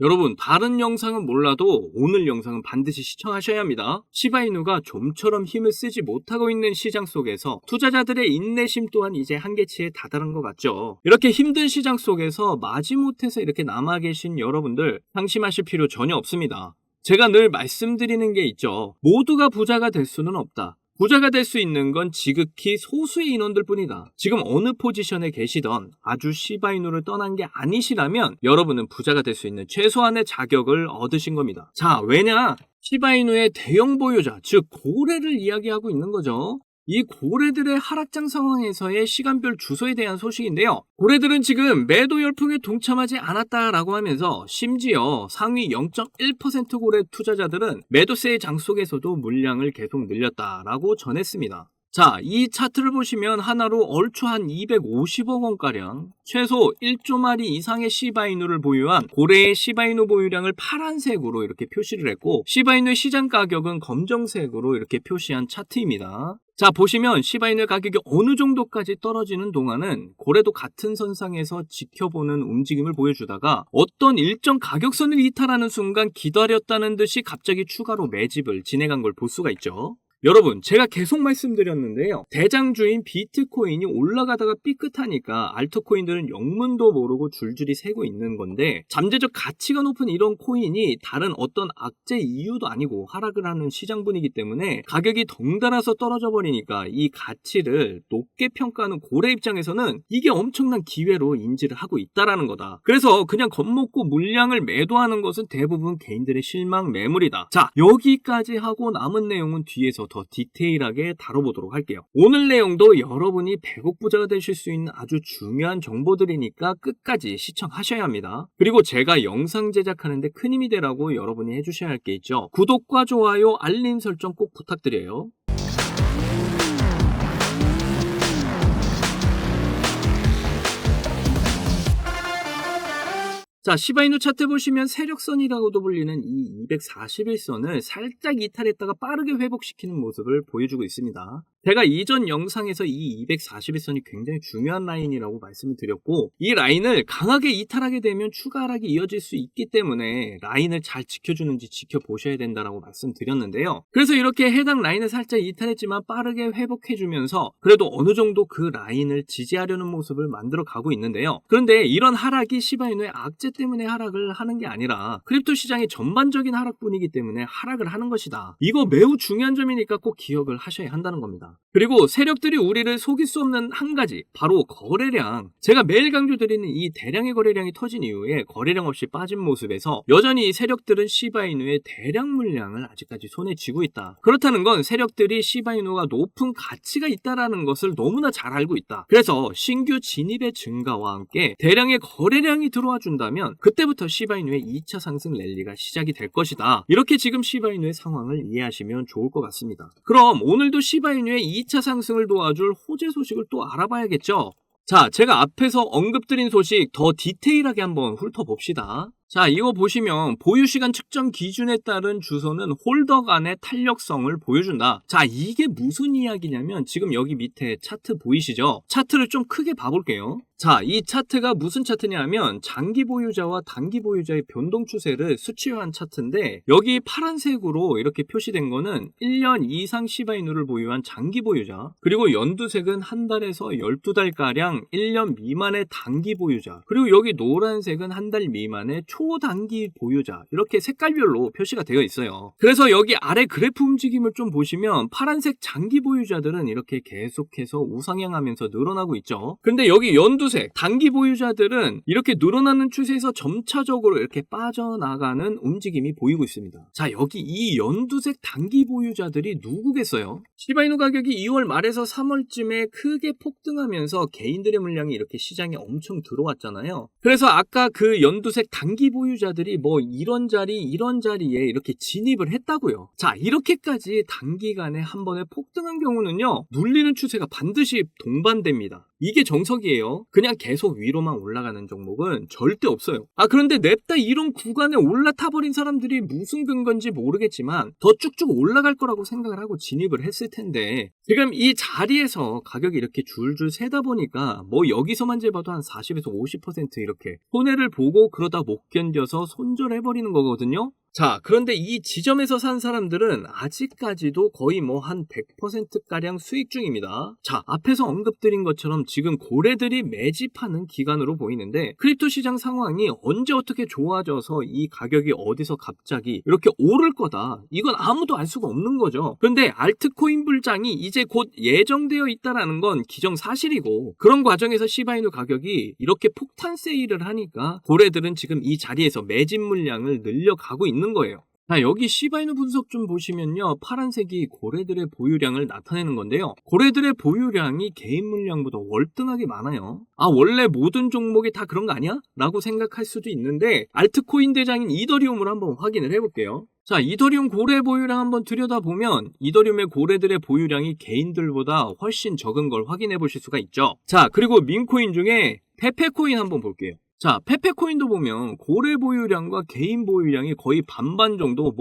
여러분, 다른 영상은 몰라도 오늘 영상은 반드시 시청하셔야 합니다. 시바이누가 좀처럼 힘을 쓰지 못하고 있는 시장 속에서 투자자들의 인내심 또한 이제 한계치에 다다른 것 같죠. 이렇게 힘든 시장 속에서 마지못해서 이렇게 남아 계신 여러분들 상심하실 필요 전혀 없습니다. 제가 늘 말씀드리는 게 있죠. 모두가 부자가 될 수는 없다. 부자가 될 수 있는 건 지극히 소수의 인원들 뿐이다. 지금 어느 포지션에 계시던 아주 시바이누를 떠난 게 아니시라면 여러분은 부자가 될 수 있는 최소한의 자격을 얻으신 겁니다. 자, 왜냐? 시바이누의 대형 보유자, 즉 고래를 이야기하고 있는 거죠. 이 고래들의 하락장 상황에서의 시간별 주소에 대한 소식인데요. 고래들은 지금 매도 열풍에 동참하지 않았다라고 하면서 심지어 상위 0.1% 고래 투자자들은 매도세의 장 속에서도 물량을 계속 늘렸다라고 전했습니다. 자, 이 차트를 보시면 하나로 얼추 한 250억 원가량, 최소 1조 마리 이상의 시바이누를 보유한 고래의 시바이누 보유량을 파란색으로 이렇게 표시를 했고, 시바이누의 시장 가격은 검정색으로 이렇게 표시한 차트입니다. 자, 보시면 시바이누 가격이 어느 정도까지 떨어지는 동안은 고래도 같은 선상에서 지켜보는 움직임을 보여주다가 어떤 일정 가격선을 이탈하는 순간 기다렸다는 듯이 갑자기 추가로 매집을 진행한 걸 볼 수가 있죠. 여러분, 제가 계속 말씀드렸는데요. 대장주인 비트코인이 올라가다가 삐끗하니까 알트코인들은 영문도 모르고 줄줄이 새고 있는 건데, 잠재적 가치가 높은 이런 코인이 다른 어떤 악재 이유도 아니고 하락을 하는 시장 분위기 때문에 가격이 덩달아서 떨어져 버리니까 이 가치를 높게 평가하는 고래 입장에서는 이게 엄청난 기회로 인지를 하고 있다라는 거다. 그래서 그냥 겁먹고 물량을 매도하는 것은 대부분 개인들의 실망 매물이다. 자, 여기까지 하고 남은 내용은 뒤에서 더 디테일하게 다뤄보도록 할게요. 오늘 내용도 여러분이 100억 부자가 되실 수 있는 아주 중요한 정보들이니까 끝까지 시청하셔야 합니다. 그리고 제가 영상 제작하는데 큰 힘이 되라고 여러분이 해주셔야 할 게 있죠. 구독과 좋아요, 알림 설정 꼭 부탁드려요. 자, 시바이누 차트 보시면 세력선이라고도 불리는 이 241선을 살짝 이탈했다가 빠르게 회복시키는 모습을 보여주고 있습니다. 제가 이전 영상에서 이 241선이 굉장히 중요한 라인이라고 말씀을 드렸고, 이 라인을 강하게 이탈하게 되면 추가 하락이 이어질 수 있기 때문에 라인을 잘 지켜주는지 지켜보셔야 된다고 말씀드렸는데요. 그래서 이렇게 해당 라인을 살짝 이탈했지만 빠르게 회복해주면서 그래도 어느 정도 그 라인을 지지하려는 모습을 만들어 가고 있는데요. 그런데 이런 하락이 시바이누의 악재 때문에 하락을 하는 게 아니라 크립토 시장의 전반적인 하락분이기 때문에 하락을 하는 것이다. 이거 매우 중요한 점이니까 꼭 기억을 하셔야 한다는 겁니다. 그리고 세력들이 우리를 속일 수 없는 한 가지, 바로 거래량. 제가 매일 강조드리는 이 대량의 거래량이 터진 이후에 거래량 없이 빠진 모습에서 여전히 세력들은 시바이누의 대량 물량을 아직까지 손에 쥐고 있다. 그렇다는 건 세력들이 시바이누가 높은 가치가 있다는 것을 너무나 잘 알고 있다. 그래서 신규 진입의 증가와 함께 대량의 거래량이 들어와 준다면 그때부터 시바이누의 2차 상승 랠리가 시작이 될 것이다. 이렇게 지금 시바이누의 상황을 이해하시면 좋을 것 같습니다. 그럼 오늘도 시바이누의 2차 상승을 도와줄 호재 소식을 또 알아봐야겠죠? 자, 제가 앞에서 언급드린 소식 더 디테일하게 한번 훑어봅시다. 자, 이거 보시면 보유시간 측정 기준에 따른 주소는 홀더 간의 탄력성을 보여준다. 자, 이게 무슨 이야기냐면 지금 여기 밑에 차트 보이시죠? 차트를 좀 크게 봐볼게요. 자, 이 차트가 무슨 차트냐면 장기 보유자와 단기 보유자의 변동 추세를 수치화한 차트인데, 여기 파란색으로 이렇게 표시된 거는 1년 이상 시바이누를 보유한 장기 보유자, 그리고 연두색은 한 달에서 12달가량 1년 미만의 단기 보유자, 그리고 여기 노란색은 한 달 미만의 초단기 보유자, 이렇게 색깔별로 표시가 되어 있어요. 그래서 여기 아래 그래프 움직임을 좀 보시면 파란색 장기 보유자들은 이렇게 계속해서 우상향하면서 늘어나고 있죠. 근데 여기 연두색 단기 보유자들은 이렇게 늘어나는 추세에서 점차적으로 이렇게 빠져나가는 움직임이 보이고 있습니다. 자, 여기 이 연두색 단기 보유자들이 누구겠어요? 시바이누 가격이 2월 말에서 3월쯤에 크게 폭등하면서 개인들의 물량이 이렇게 시장에 엄청 들어왔잖아요. 그래서 아까 그 연두색 단기 보유자들이 뭐 이런 자리에 이렇게 진입을 했다고요. 자, 이렇게까지 단기간에 한 번에 폭등한 경우는요, 눌리는 추세가 반드시 동반됩니다. 이게 정석이에요. 그냥 계속 위로만 올라가는 종목은 절대 없어요. 그런데 냅다 이런 구간에 올라타버린 사람들이 무슨 근거인지 모르겠지만 더 쭉쭉 올라갈 거라고 생각을 하고 진입을 했을 텐데 지금 이 자리에서 가격이 이렇게 줄줄 세다 보니까 뭐 여기서만 재봐도 한 40에서 50% 이렇게 손해를 보고 그러다 못 견뎌서 손절해버리는 거거든요. 자, 그런데 이 지점에서 산 사람들은 아직까지도 거의 뭐 한 100%가량 수익 중입니다. 자, 앞에서 언급드린 것처럼 지금 고래들이 매집하는 기간으로 보이는데 크립토 시장 상황이 언제 어떻게 좋아져서 이 가격이 어디서 갑자기 이렇게 오를 거다. 이건 아무도 알 수가 없는 거죠. 그런데 알트코인 불장이 이제 곧 예정되어 있다는 건 기정사실이고 그런 과정에서 시바이누 가격이 이렇게 폭탄 세일을 하니까 고래들은 지금 이 자리에서 매집 물량을 늘려가고 있는 거예요. 자, 여기 시바이누 분석 좀 보시면요. 파란색이 고래들의 보유량을 나타내는 건데요. 고래들의 보유량이 개인 물량보다 월등하게 많아요. 원래 모든 종목이 다 그런 거 아니야? 라고 생각할 수도 있는데 알트코인 대장인 이더리움을 한번 확인을 해볼게요. 자, 이더리움 고래 보유량 한번 들여다보면 이더리움의 고래들의 보유량이 개인들보다 훨씬 적은 걸 확인해 보실 수가 있죠. 자, 그리고 민코인 중에 페페코인 한번 볼게요. 자, 페페코인도 보면 고래 보유량과 개인 보유량이 거의 반반 정도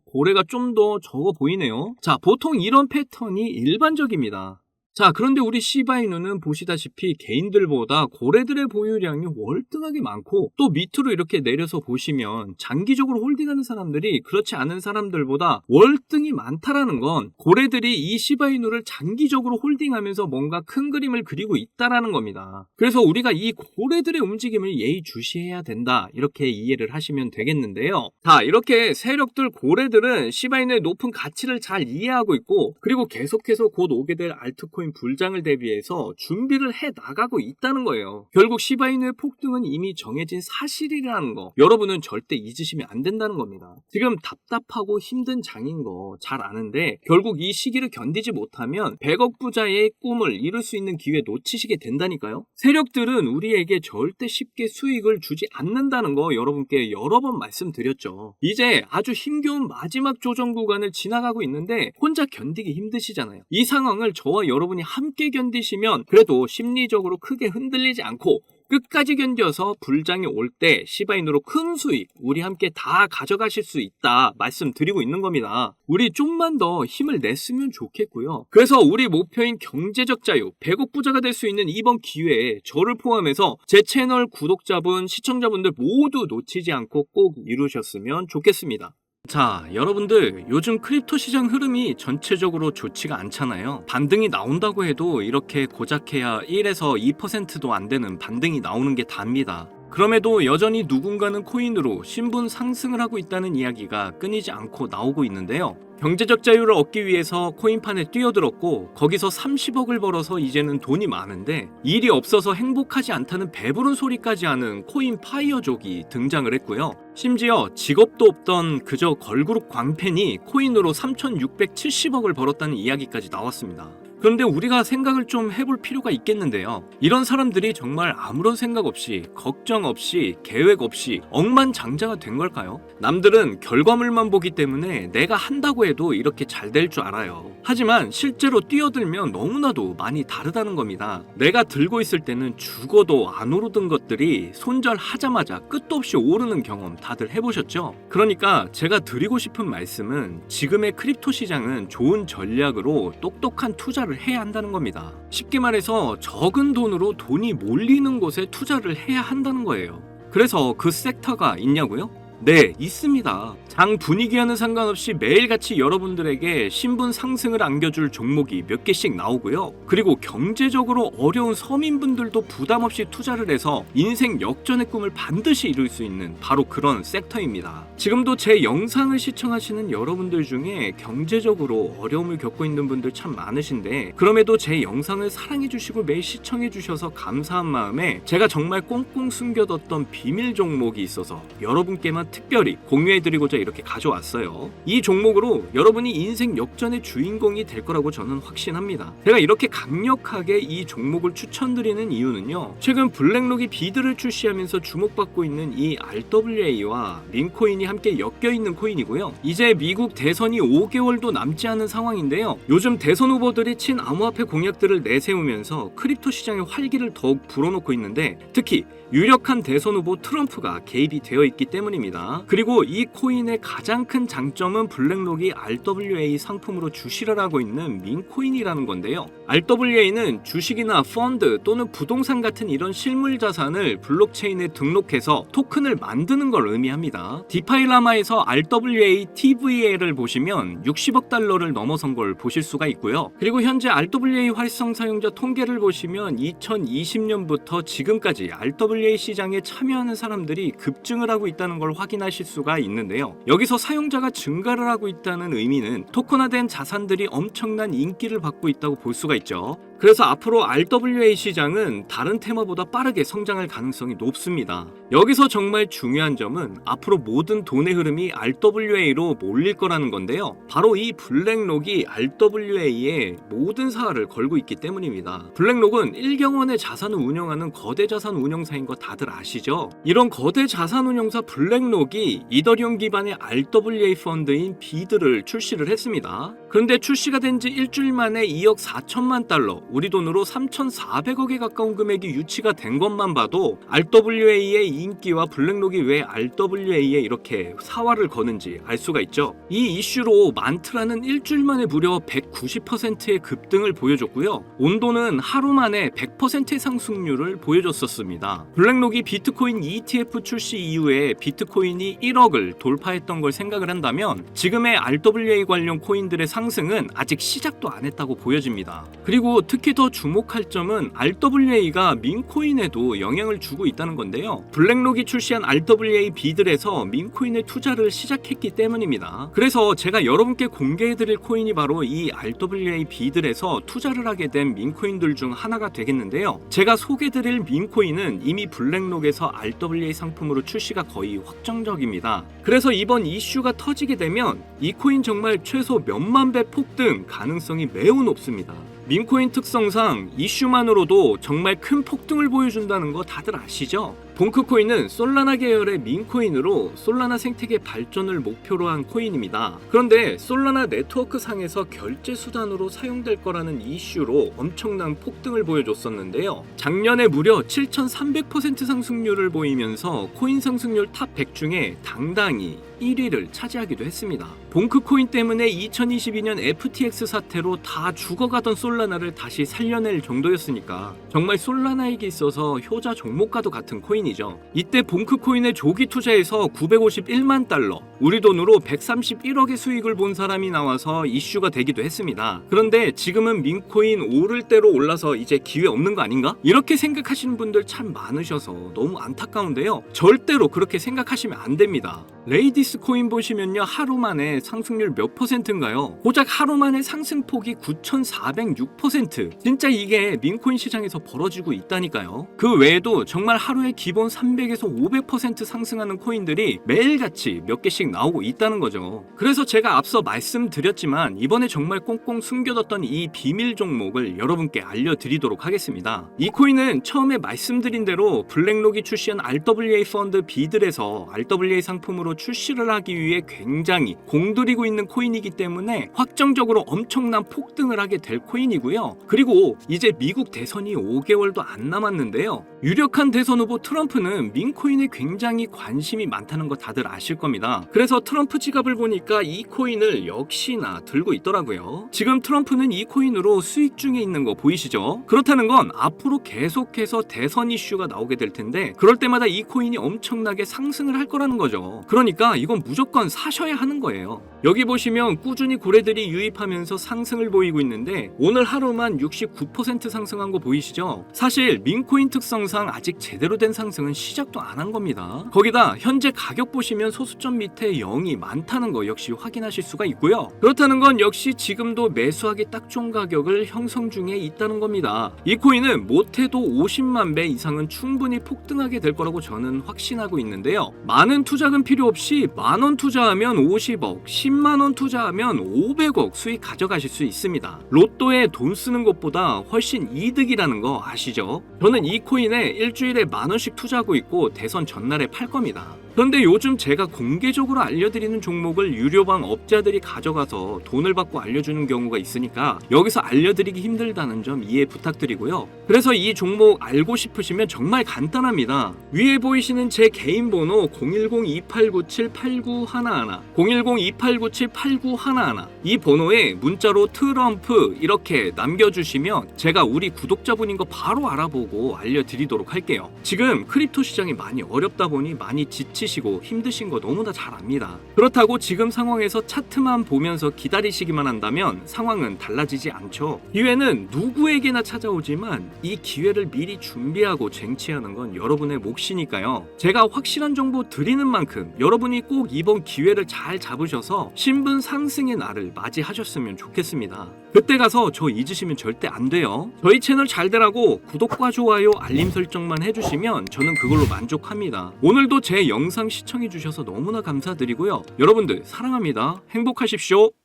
고래가 좀 더 적어 보이네요. 자, 보통 이런 패턴이 일반적입니다. 자, 그런데 우리 시바이누는 보시다시피 개인들보다 고래들의 보유량이 월등하게 많고 또 밑으로 이렇게 내려서 보시면 장기적으로 홀딩하는 사람들이 그렇지 않은 사람들보다 월등히 많다라는 건 고래들이 이 시바이누를 장기적으로 홀딩하면서 뭔가 큰 그림을 그리고 있다라는 겁니다. 그래서 우리가 이 고래들의 움직임을 예의주시해야 된다 이렇게 이해를 하시면 되겠는데요. 자, 이렇게 세력들 고래들은 시바이누의 높은 가치를 잘 이해하고 있고 그리고 계속해서 곧 오게 될 알트코인 불장을 대비해서 준비를 해 나가고 있다는 거예요. 결국 시바이누의 폭등은 이미 정해진 사실이라는 거 여러분은 절대 잊으시면 안 된다는 겁니다. 지금 답답하고 힘든 장인 거 잘 아는데 결국 이 시기를 견디지 못하면 100억 부자의 꿈을 이룰 수 있는 기회 놓치시게 된다니까요. 세력들은 우리에게 절대 쉽게 수익을 주지 않는다는 거 여러분께 여러 번 말씀드렸죠. 이제 아주 힘겨운 마지막 조정 구간을 지나가고 있는데 혼자 견디기 힘드시잖아요. 이 상황을 저와 여러분이 함께 견디시면 그래도 심리적으로 크게 흔들리지 않고 끝까지 견뎌서 불장이 올 때 시바이누로 큰 수익 우리 함께 다 가져가실 수 있다 말씀드리고 있는 겁니다. 우리 좀만 더 힘을 냈으면 좋겠고요. 그래서 우리 목표인 경제적 자유 100억 부자가 될 수 있는 이번 기회에 저를 포함해서 제 채널 구독자분 시청자분들 모두 놓치지 않고 꼭 이루셨으면 좋겠습니다. 자, 여러분들 요즘 크립토 시장 흐름이 전체적으로 좋지가 않잖아요. 반등이 나온다고 해도 이렇게 고작해야 1에서 2%도 안 되는 반등이 나오는 게 답니다. 그럼에도 여전히 누군가는 코인으로 신분 상승을 하고 있다는 이야기가 끊이지 않고 나오고 있는데요. 경제적 자유를 얻기 위해서 코인판에 뛰어들었고 거기서 30억을 벌어서 이제는 돈이 많은데 일이 없어서 행복하지 않다는 배부른 소리까지 하는 코인 파이어족이 등장을 했고요. 심지어 직업도 없던 그저 걸그룹 광팬이 코인으로 3,670억을 벌었다는 이야기까지 나왔습니다. 그런데 우리가 생각을 좀 해볼 필요가 있겠는데요. 이런 사람들이 정말 아무런 생각 없이 걱정 없이 계획 없이 억만장자가 된 걸까요? 남들은 결과물만 보기 때문에 내가 한다고 해도 이렇게 잘 될 줄 알아요. 하지만 실제로 뛰어들면 너무나도 많이 다르다는 겁니다. 내가 들고 있을 때는 죽어도 안 오르던 것들이 손절하자마자 끝도 없이 오르는 경험 다들 해보셨죠? 그러니까 제가 드리고 싶은 말씀은 지금의 크립토 시장은 좋은 전략으로 똑똑한 투자를 해야 한다는 겁니다. 쉽게 말해서 적은 돈으로 돈이 몰리는 곳에 투자를 해야 한다는 거예요. 그래서 그 섹터가 있냐고요? 네, 있습니다. 장 분위기와는 상관없이 매일같이 여러분들에게 신분 상승을 안겨줄 종목이 몇 개씩 나오고요. 그리고 경제적으로 어려운 서민분들도 부담 없이 투자를 해서 인생 역전의 꿈을 반드시 이룰 수 있는 바로 그런 섹터입니다. 지금도 제 영상을 시청하시는 여러분들 중에 경제적으로 어려움을 겪고 있는 분들 참 많으신데 그럼에도 제 영상을 사랑해주시고 매일 시청해주셔서 감사한 마음에 제가 정말 꽁꽁 숨겨뒀던 비밀 종목이 있어서 여러분께만 특별히 공유해드리고자 이렇게 가져왔어요. 이 종목으로 여러분이 인생 역전의 주인공이 될 거라고 저는 확신합니다. 제가 이렇게 강력하게 이 종목을 추천드리는 이유는요, 최근 블랙록이 비드를 출시하면서 주목받고 있는 이 RWA와 민코인이 함께 엮여있는 코인이고요. 이제 미국 대선이 5개월도 남지 않은 상황인데요, 요즘 대선 후보들이 친암호화폐 공약들을 내세우면서 크립토 시장의 활기를 더욱 불어넣고 있는데, 특히 유력한 대선 후보 트럼프가 개입이 되어 있기 때문입니다. 그리고 이 코인의 가장 큰 장점은 블랙록이 RWA 상품으로 주시를 하고 있는 민코인이라는 건데요. RWA는 주식이나 펀드 또는 부동산 같은 이런 실물 자산을 블록체인에 등록해서 토큰을 만드는 걸 의미합니다. 디파이라마에서 RWA TVL을 보시면 60억 달러를 넘어선 걸 보실 수가 있고요. 그리고 현재 RWA 활성 사용자 통계를 보시면 2020년부터 지금까지 RWA 시장에 참여하는 사람들이 급증을 하고 있다는 걸 확인하실 수가 있는데요. 여기서 사용자가 증가를 하고 있다는 의미는 토큰화된 자산들이 엄청난 인기를 받고 있다고 볼 수가 있죠. 그래서 앞으로 RWA 시장은 다른 테마보다 빠르게 성장할 가능성이 높습니다. 여기서 정말 중요한 점은 앞으로 모든 돈의 흐름이 RWA로 몰릴 거라는 건데요. 바로 이 블랙록이 RWA에 모든 사활을 걸고 있기 때문입니다. 블랙록은 1경원의 자산을 운영하는 거대 자산 운영사인 거 다들 아시죠? 이런 거대 자산 운영사 블랙록이 이더리움 기반의 RWA 펀드인 비드를 출시를 했습니다. 그런데 출시가 된 지 일주일 만에 2억 4천만 달러, 우리 돈으로 3,400억에 가까운 금액이 유치가 된 것만 봐도 RWA의 인기와 블랙록이 왜 RWA에 이렇게 사활을 거는지 알 수가 있죠. 이 이슈로 만트라는 일주일 만에 무려 190%의 급등을 보여줬고요. 온도는 하루 만에 100%의 상승률을 보여줬었습니다. 블랙록이 비트코인 ETF 출시 이후에 비트코인이 1억을 돌파했던 걸 생각을 한다면 지금의 RWA 관련 코인들의 상승은 아직 시작도 안 했다고 보여집니다. 그리고 특히 더 주목할 점은 RWA가 민코인에도 영향을 주고 있다는 건데요. 블랙록이 출시한 RWA 비들에서 민코인의 투자를 시작했기 때문입니다. 그래서 제가 여러분께 공개해드릴 코인이 바로 이 RWA 비들에서 투자를 하게 된 민코인들 중 하나가 되겠는데요. 제가 소개해드릴 민코인은 이미 블랙록에서 RWA 상품으로 출시가 거의 확정적입니다. 그래서 이번 이슈가 터지게 되면 이 코인 정말 최소 몇만 배 폭등 가능성이 매우 높습니다. 민코인 특성상 이슈만으로도 정말 큰 폭등을 보여준다는 거 다들 아시죠? 봉크코인은 솔라나 계열의 민코인으로 솔라나 생태계 발전을 목표로 한 코인입니다. 그런데 솔라나 네트워크 상에서 결제 수단으로 사용될 거라는 이슈로 엄청난 폭등을 보여줬었는데요. 작년에 무려 7,300% 상승률을 보이면서 코인 상승률 탑 100 중에 당당히 1위를 차지하기도 했습니다. 봉크코인 때문에 2022년 FTX 사태로 다 죽어가던 솔라나를 다시 살려낼 정도였으니까 정말 솔라나에게 있어서 효자 종목과도 같은 코인이죠. 이때 봉크코인에 조기 투자해서 951만 달러, 우리 돈으로 131억의 수익을 본 사람이 나와서 이슈가 되기도 했습니다. 그런데 지금은 민코인 오를 대로 올라서 이제 기회 없는 거 아닌가? 이렇게 생각하시는 분들 참 많으셔서 너무 안타까운데요. 절대로 그렇게 생각하시면 안 됩니다. 레이디스 코인 보시면요, 하루 만에 상승률 몇 %인가요? 고작 하루 만에 상승폭이 9,406%. 진짜 이게 민코인 시장에서 벌어지고 있다니까요. 그 외에도 정말 하루에 기본 300에서 500% 상승하는 코인들이 매일같이 몇 개씩 나오고 있다는 거죠. 그래서 제가 앞서 말씀드렸지만 이번에 정말 꽁꽁 숨겨뒀던 이 비밀 종목을 여러분께 알려드리도록 하겠습니다. 이 코인은 처음에 말씀드린 대로 블랙록이 출시한 RWA 펀드 비들에서 RWA 상품으로 출시를 하기 위해 굉장히 공들이고 있는 코인이기 때문에 확정적으로 엄청난 폭등을 하게 될 코인이고요. 그리고 이제 미국 대선이 5개월도 안 남았는데요. 유력한 대선 후보 트럼프는 민코인에 굉장히 관심이 많다는 거 다들 아실 겁니다. 그래서 트럼프 지갑을 보니까 이 코인을 역시나 들고 있더라고요. 지금 트럼프는 이 코인으로 수익 중에 있는 거 보이시죠? 그렇다는 건 앞으로 계속해서 대선 이슈가 나오게 될 텐데 그럴 때마다 이 코인이 엄청나게 상승을 할 거라는 거죠. 그러니까 이건 무조건 사셔야 하는 거예요. 여기 보시면 꾸준히 고래들이 유입하면서 상승을 보이고 있는데 오늘 하루만 69% 상승한 거 보이시죠? 사실 민코인 특성상 아직 제대로 된 상승은 시작도 안 한 겁니다. 거기다 현재 가격 보시면 소수점 밑에 0이 많다는 거 역시 확인하실 수가 있고요. 그렇다는 건 역시 지금도 매수하기 딱 좋은 가격을 형성 중에 있다는 겁니다. 이 코인은 못해도 50만 배 이상은 충분히 폭등하게 될 거라고 저는 확신하고 있는데요. 많은 투자금 필요 없이 만원 투자하면 50억, 10만원 투자하면 500억 수익 가져가실 수 있습니다. 로또에 돈 쓰는 것보다 훨씬 이득이라는 거 아시죠? 저는 이 코인에 일주일에 만원씩 투자하고 있고 대선 전날에 팔 겁니다. 그런데 요즘 제가 공개적으로 알려드리는 종목을 유료방 업자들이 가져가서 돈을 받고 알려주는 경우가 있으니까 여기서 알려드리기 힘들다는 점 이해 부탁드리고요. 그래서 이 종목 알고 싶으시면 정말 간단합니다. 위에 보이시는 제 개인 번호 010-2897-8911 010-2897-8911 이 번호에 문자로 트럼프 이렇게 남겨주시면 제가 우리 구독자분인 거 바로 알아보고 알려드리도록 할게요. 지금 크립토 시장이 많이 어렵다 보니 많이 지치시고 힘드신 거 너무나 잘 압니다. 그렇다고 지금 상황에서 차트만 보면서 기다리시기만 한다면 상황은 달라지지 않죠. 기회는 누구에게나 찾아오지만 이 기회를 미리 준비하고 쟁취하는 건 여러분의 몫이니까요. 제가 확실한 정보 드리는 만큼 여러분이 꼭 이번 기회를 잘 잡으셔서 신분 상승의 날을 맞이하셨으면 좋겠습니다. 그때 가서 저 잊으시면 절대 안 돼요. 저희 채널 잘 되라고 구독과 좋아요, 알림 설정만 해주시면 저는 그걸로 만족합니다. 오늘도 제 영상 시청해주셔서 너무나 감사드리고요. 여러분들 사랑합니다. 행복하십시오.